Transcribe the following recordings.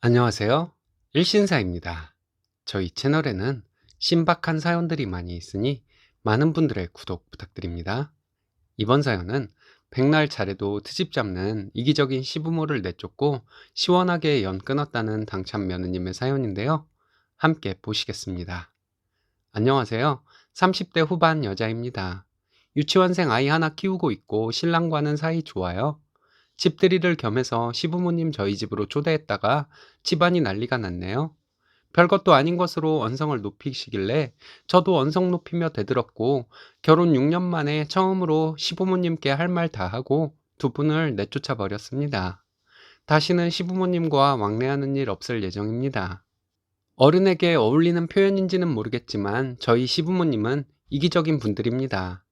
안녕하세요. 일신사입니다. 저희 채널에는 신박한 사연들이 많이 있으니 많은 분들의 구독 부탁드립니다. 이번 사연은 백날 잘해도 트집 잡는 이기적인 시부모를 내쫓고 시원하게 연 끊었다는 당찬 며느님의 사연인데요. 함께 보시겠습니다. 안녕하세요. 30대 후반 여자입니다. 유치원생 아이 하나 키우고 있고 신랑과는 사이 좋아요. 집들이를 겸해서 시부모님 저희 집으로 초대했다가 집안이 난리가 났네요. 별것도 아닌 것으로 언성을 높이시길래 저도 언성 높이며 대들었고 결혼 6년 만에 처음으로 시부모님께 할 말 다 하고 두 분을 내쫓아 버렸습니다. 다시는 시부모님과 왕래하는 일 없을 예정입니다. 어른에게 어울리는 표현인지는 모르겠지만 저희 시부모님은 이기적인 분들입니다.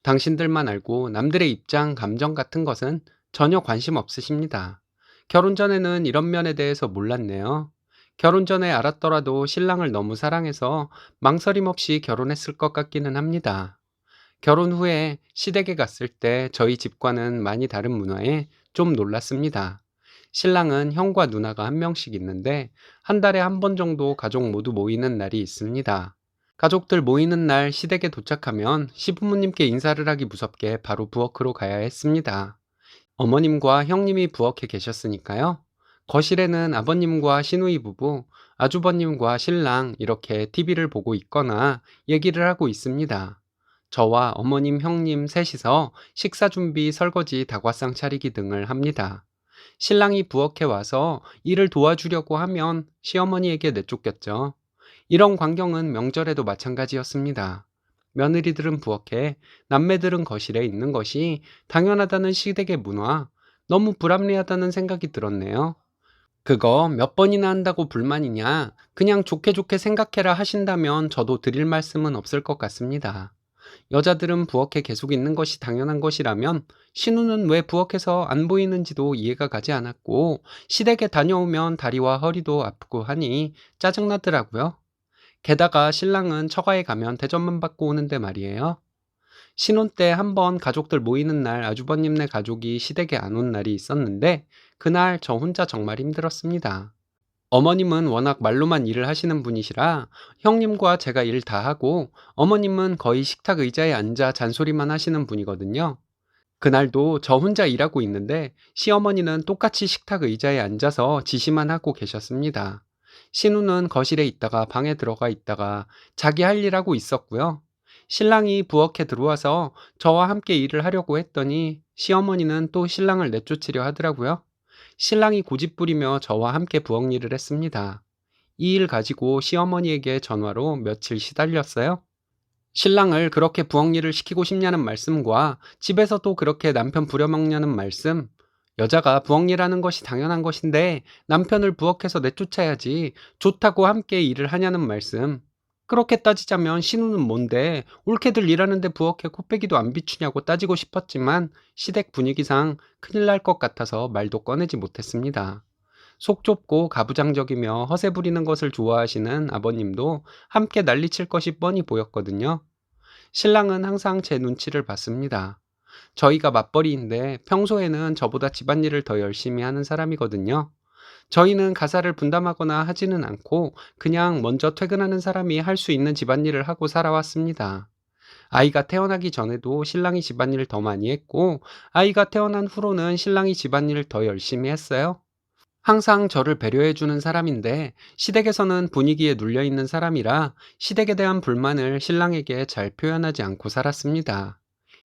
당신들만 알고 남들의 입장, 감정 같은 것은 전혀 관심 없으십니다. 결혼 전에는 이런 면에 대해서 몰랐네요. 결혼 전에 알았더라도 신랑을 너무 사랑해서 망설임 없이 결혼했을 것 같기는 합니다. 결혼 후에 시댁에 갔을 때 저희 집과는 많이 다른 문화에 좀 놀랐습니다. 신랑은 형과 누나가 한 명씩 있는데 한 달에 한 번 정도 가족 모두 모이는 날이 있습니다. 가족들 모이는 날 시댁에 도착하면 시부모님께 인사를 하기 무섭게 바로 부엌으로 가야 했습니다. 어머님과 형님이 부엌에 계셨으니까요. 거실에는 아버님과 시누이 부부, 아주버님과 신랑 이렇게 TV를 보고 있거나 얘기를 하고 있습니다. 저와 어머님, 형님 셋이서 식사 준비, 설거지, 다과상 차리기 등을 합니다. 신랑이 부엌에 와서 일을 도와주려고 하면 시어머니에게 내쫓겼죠. 이런 광경은 명절에도 마찬가지였습니다. 며느리들은 부엌에, 남매들은 거실에 있는 것이 당연하다는 시댁의 문화, 너무 불합리하다는 생각이 들었네요. 그거 몇 번이나 한다고 불만이냐? 그냥 좋게 좋게 생각해라 하신다면 저도 드릴 말씀은 없을 것 같습니다. 여자들은 부엌에 계속 있는 것이 당연한 것이라면 신우는 왜 부엌에서 안 보이는지도 이해가 가지 않았고 시댁에 다녀오면 다리와 허리도 아프고 하니 짜증나더라고요. 게다가 신랑은 처가에 가면 대접만 받고 오는데 말이에요. 신혼 때 한 번 가족들 모이는 날 아주버님네 가족이 시댁에 안 온 날이 있었는데 그날 저 혼자 정말 힘들었습니다. 어머님은 워낙 말로만 일을 하시는 분이시라 형님과 제가 일 다 하고 어머님은 거의 식탁 의자에 앉아 잔소리만 하시는 분이거든요. 그날도 저 혼자 일하고 있는데 시어머니는 똑같이 식탁 의자에 앉아서 지시만 하고 계셨습니다. 신우는 거실에 있다가 방에 들어가 있다가 자기 할 일 하고 있었고요. 신랑이 부엌에 들어와서 저와 함께 일을 하려고 했더니 시어머니는 또 신랑을 내쫓으려 하더라고요. 신랑이 고집부리며 저와 함께 부엌 일을 했습니다. 이 일 가지고 시어머니에게 전화로 며칠 시달렸어요. 신랑을 그렇게 부엌 일을 시키고 싶냐는 말씀과 집에서도 그렇게 남편 부려먹냐는 말씀, 여자가 부엌 일하는 것이 당연한 것인데 남편을 부엌에서 내쫓아야지 좋다고 함께 일을 하냐는 말씀. 그렇게 따지자면 신우는 뭔데 옳게들 일하는데 부엌에 코빼기도 안 비추냐고 따지고 싶었지만 시댁 분위기상 큰일 날 것 같아서 말도 꺼내지 못했습니다. 속 좁고 가부장적이며 허세 부리는 것을 좋아하시는 아버님도 함께 난리칠 것이 뻔히 보였거든요. 신랑은 항상 제 눈치를 봤습니다. 저희가 맞벌이인데 평소에는 저보다 집안일을 더 열심히 하는 사람이거든요. 저희는 가사를 분담하거나 하지는 않고 그냥 먼저 퇴근하는 사람이 할 수 있는 집안일을 하고 살아왔습니다. 아이가 태어나기 전에도 신랑이 집안일을 더 많이 했고 아이가 태어난 후로는 신랑이 집안일을 더 열심히 했어요. 항상 저를 배려해주는 사람인데 시댁에서는 분위기에 눌려있는 사람이라 시댁에 대한 불만을 신랑에게 잘 표현하지 않고 살았습니다.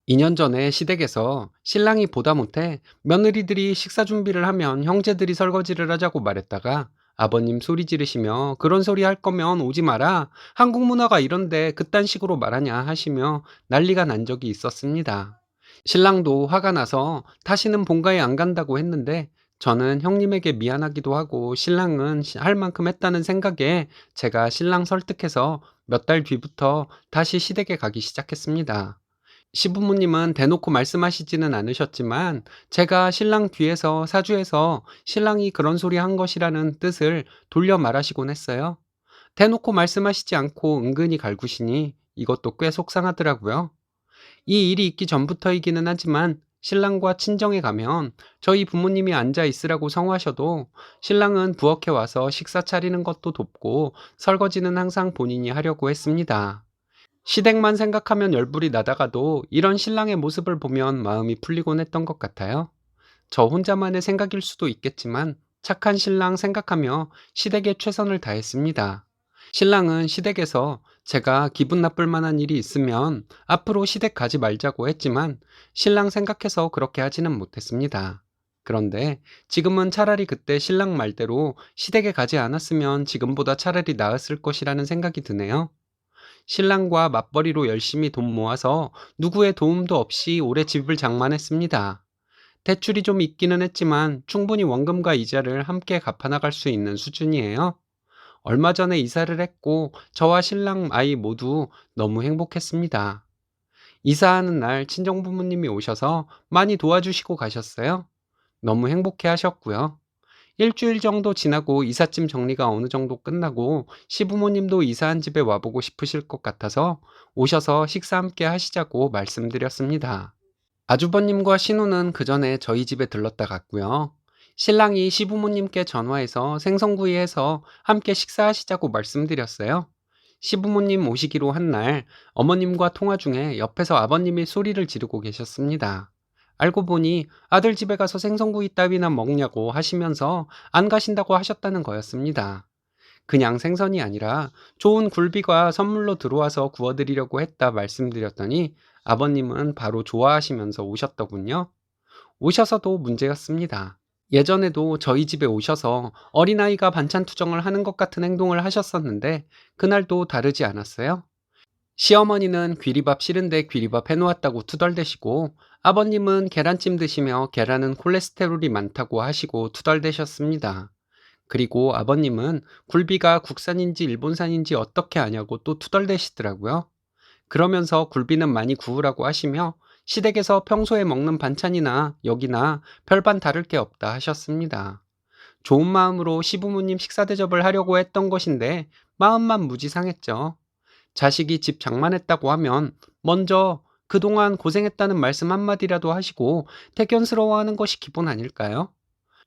2년 전에 시댁에서 신랑이 보다 못해 며느리들이 식사 준비를 하면 형제들이 설거지를 하자고 말했다가 아버님 소리 지르시며 그런 소리 할 거면 오지 마라. 한국 문화가 이런데 그딴 식으로 말하냐 하시며 난리가 난 적이 있었습니다. 신랑도 화가 나서 다시는 본가에 안 간다고 했는데 저는 형님에게 미안하기도 하고 신랑은 할 만큼 했다는 생각에 제가 신랑 설득해서 몇 달 뒤부터 다시 시댁에 가기 시작했습니다. 시부모님은 대놓고 말씀하시지는 않으셨지만 제가 신랑 뒤에서 사주해서 신랑이 그런 소리 한 것이라는 뜻을 돌려 말하시곤 했어요. 대놓고 말씀하시지 않고 은근히 갈구시니 이것도 꽤 속상하더라고요. 이 일이 있기 전부터이기는 하지만 신랑과 친정에 가면 저희 부모님이 앉아 있으라고 성화하셔도 신랑은 부엌에 와서 식사 차리는 것도 돕고 설거지는 항상 본인이 하려고 했습니다. 시댁만 생각하면 열불이 나다가도 이런 신랑의 모습을 보면 마음이 풀리곤 했던 것 같아요. 저 혼자만의 생각일 수도 있겠지만 착한 신랑 생각하며 시댁에 최선을 다했습니다. 신랑은 시댁에서 제가 기분 나쁠 만한 일이 있으면 앞으로 시댁 가지 말자고 했지만 신랑 생각해서 그렇게 하지는 못했습니다. 그런데 지금은 차라리 그때 신랑 말대로 시댁에 가지 않았으면 지금보다 차라리 나았을 것이라는 생각이 드네요. 신랑과 맞벌이로 열심히 돈 모아서 누구의 도움도 없이 올해 집을 장만했습니다. 대출이 좀 있기는 했지만 충분히 원금과 이자를 함께 갚아나갈 수 있는 수준이에요. 얼마 전에 이사를 했고 저와 신랑 아이 모두 너무 행복했습니다. 이사하는 날 친정 부모님이 오셔서 많이 도와주시고 가셨어요. 너무 행복해 하셨고요. 일주일 정도 지나고 이삿짐 정리가 어느 정도 끝나고 시부모님도 이사한 집에 와보고 싶으실 것 같아서 오셔서 식사 함께 하시자고 말씀드렸습니다. 아주버님과 신우는 그 전에 저희 집에 들렀다 갔고요. 신랑이 시부모님께 전화해서 생선구이해서 함께 식사하시자고 말씀드렸어요. 시부모님 오시기로 한 날 어머님과 통화 중에 옆에서 아버님이 소리를 지르고 계셨습니다. 알고 보니 아들 집에 가서 생선구이 따위나 먹냐고 하시면서 안 가신다고 하셨다는 거였습니다. 그냥 생선이 아니라 좋은 굴비가 선물로 들어와서 구워드리려고 했다 말씀드렸더니 아버님은 바로 좋아하시면서 오셨더군요. 오셔서도 문제였습니다. 예전에도 저희 집에 오셔서 어린아이가 반찬 투정을 하는 것 같은 행동을 하셨었는데 그날도 다르지 않았어요. 시어머니는 귀리밥 싫은데 귀리밥 해놓았다고 투덜대시고 아버님은 계란찜 드시며 계란은 콜레스테롤이 많다고 하시고 투덜대셨습니다. 그리고 아버님은 굴비가 국산인지 일본산인지 어떻게 아냐고 또 투덜대시더라고요. 그러면서 굴비는 많이 구우라고 하시며 시댁에서 평소에 먹는 반찬이나 여기나 별반 다를 게 없다 하셨습니다. 좋은 마음으로 시부모님 식사 대접을 하려고 했던 것인데 마음만 무지 상했죠. 자식이 집 장만했다고 하면 먼저 그동안 고생했다는 말씀 한마디라도 하시고 대견스러워하는 것이 기본 아닐까요?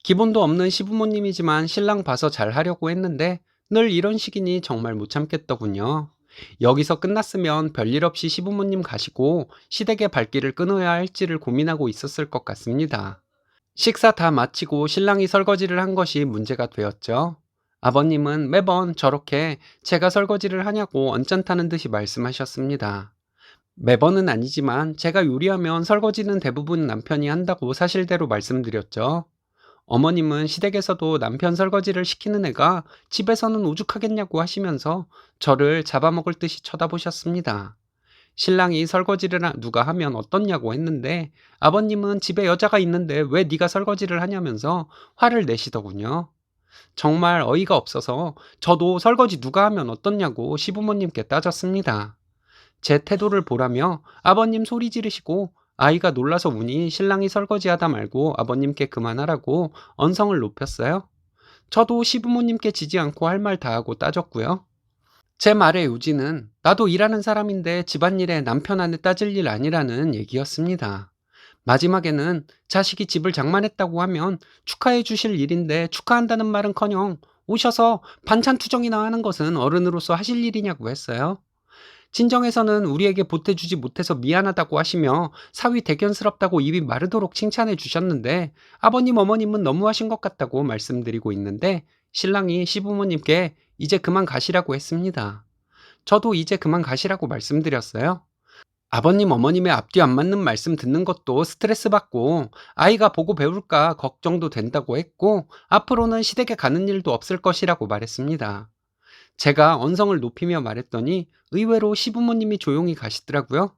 기본도 없는 시부모님이지만 신랑 봐서 잘 하려고 했는데 늘 이런 식이니 정말 못 참겠더군요. 여기서 끝났으면 별일 없이 시부모님 가시고 시댁의 발길을 끊어야 할지를 고민하고 있었을 것 같습니다. 식사 다 마치고 신랑이 설거지를 한 것이 문제가 되었죠. 아버님은 매번 저렇게 제가 설거지를 하냐고 언짢다는 듯이 말씀하셨습니다. 매번은 아니지만 제가 요리하면 설거지는 대부분 남편이 한다고 사실대로 말씀드렸죠. 어머님은 시댁에서도 남편 설거지를 시키는 애가 집에서는 오죽하겠냐고 하시면서 저를 잡아먹을 듯이 쳐다보셨습니다. 신랑이 설거지를 누가 하면 어떻냐고 했는데 아버님은 집에 여자가 있는데 왜 네가 설거지를 하냐면서 화를 내시더군요. 정말 어이가 없어서 저도 설거지 누가 하면 어떻냐고 시부모님께 따졌습니다. 제 태도를 보라며 아버님 소리 지르시고 아이가 놀라서 우니 신랑이 설거지하다 말고 아버님께 그만하라고 언성을 높였어요. 저도 시부모님께 지지 않고 할 말 다 하고 따졌고요. 제 말의 요지는 나도 일하는 사람인데 집안일에 남편한테 따질 일 아니라는 얘기였습니다. 마지막에는 자식이 집을 장만했다고 하면 축하해 주실 일인데 축하한다는 말은커녕 오셔서 반찬 투정이나 하는 것은 어른으로서 하실 일이냐고 했어요. 친정에서는 우리에게 보태주지 못해서 미안하다고 하시며 사위 대견스럽다고 입이 마르도록 칭찬해 주셨는데 아버님 어머님은 너무하신 것 같다고 말씀드리고 있는데 신랑이 시부모님께 이제 그만 가시라고 했습니다. 저도 이제 그만 가시라고 말씀드렸어요. 아버님 어머님의 앞뒤 안 맞는 말씀 듣는 것도 스트레스 받고 아이가 보고 배울까 걱정도 된다고 했고 앞으로는 시댁에 가는 일도 없을 것이라고 말했습니다. 제가 언성을 높이며 말했더니 의외로 시부모님이 조용히 가시더라고요.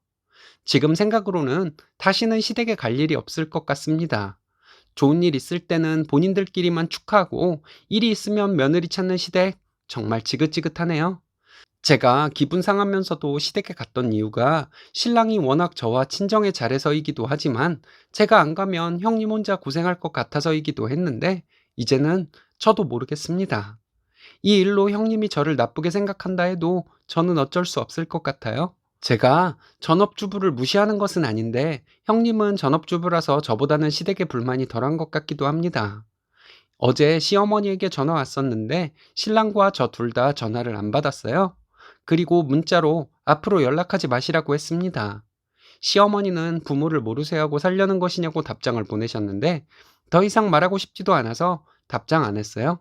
지금 생각으로는 다시는 시댁에 갈 일이 없을 것 같습니다. 좋은 일 있을 때는 본인들끼리만 축하하고 일이 있으면 며느리 찾는 시댁 정말 지긋지긋하네요. 제가 기분 상하면서도 시댁에 갔던 이유가 신랑이 워낙 저와 친정에 잘해서이기도 하지만 제가 안 가면 형님 혼자 고생할 것 같아서이기도 했는데 이제는 저도 모르겠습니다. 이 일로 형님이 저를 나쁘게 생각한다 해도 저는 어쩔 수 없을 것 같아요. 제가 전업주부를 무시하는 것은 아닌데 형님은 전업주부라서 저보다는 시댁에 불만이 덜한 것 같기도 합니다. 어제 시어머니에게 전화 왔었는데 신랑과 저 둘 다 전화를 안 받았어요. 그리고 문자로 앞으로 연락하지 마시라고 했습니다. 시어머니는 부모를 모르쇠 하고 살려는 것이냐고 답장을 보내셨는데 더 이상 말하고 싶지도 않아서 답장 안 했어요.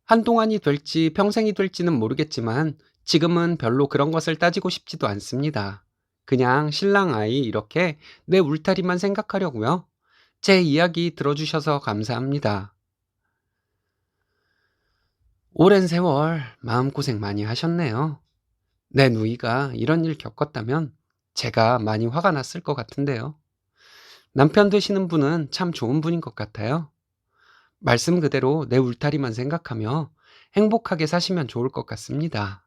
한동안이 될지 평생이 될지는 모르겠지만 지금은 별로 그런 것을 따지고 싶지도 않습니다. 그냥 신랑 아이 이렇게 내 울타리만 생각하려고요. 제 이야기 들어주셔서 감사합니다. 오랜 세월 마음고생 많이 하셨네요. 내 누이가 이런 일 겪었다면 제가 많이 화가 났을 것 같은데요. 남편 되시는 분은 참 좋은 분인 것 같아요. 말씀 그대로 내 울타리만 생각하며 행복하게 사시면 좋을 것 같습니다.